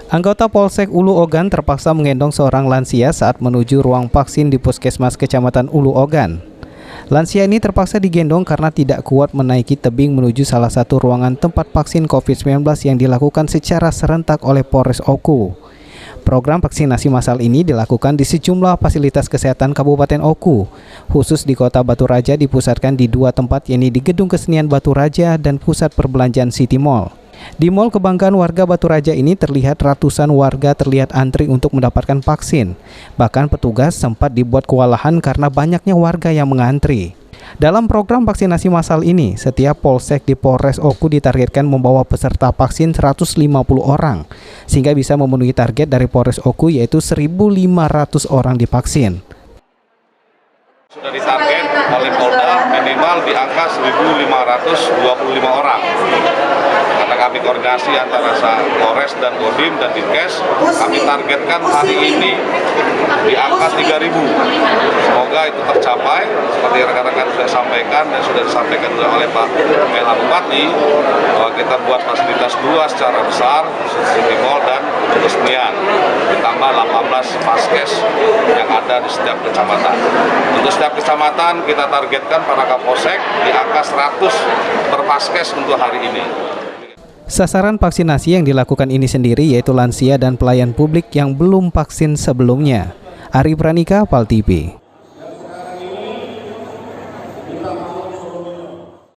Anggota Polsek Ulu Ogan terpaksa menggendong seorang lansia saat menuju ruang vaksin di Puskesmas Kecamatan Ulu Ogan. Lansia ini terpaksa digendong karena tidak kuat menaiki tebing menuju salah satu ruangan tempat vaksin COVID-19 yang dilakukan secara serentak oleh Polres Oku. Program vaksinasi massal ini dilakukan di sejumlah fasilitas kesehatan Kabupaten Oku, khusus di Kota Batu Raja dipusatkan di dua tempat, yakni di Gedung Kesenian Batu Raja dan Pusat Perbelanjaan City Mall. Di Mall Kebanggaan warga Batu Raja ini terlihat ratusan warga terlihat antri untuk mendapatkan vaksin. Bahkan petugas sempat dibuat kewalahan karena banyaknya warga yang mengantri. Dalam program vaksinasi massal ini, setiap polsek di Polres Oku ditargetkan membawa peserta vaksin 150 orang, sehingga bisa memenuhi target dari Polres Oku yaitu 1.500 orang divaksin. Sudah ditarget oleh Polda minimal di angka 1.525 orang. Karena kami koordinasi antara Polres dan Kodim dan Dinkes, kami targetkan hari ini di angka 3.000. Semoga itu tercapai seperti rekan-rekan sudah sampaikan dan sudah disampaikan juga oleh Pak Menla Bupati, bahwa kita buat fasilitas dua secara besar, City Mall dan Gedung Kesenian, ditambah 18 vaskes yang ada di setiap kecamatan. Untuk setiap kecamatan kita targetkan para Kapolsek di angka 100 per vaskes untuk hari ini. Sasaran vaksinasi yang dilakukan ini sendiri yaitu lansia dan pelayan publik yang belum vaksin sebelumnya. Ari Pranika, PAL TV.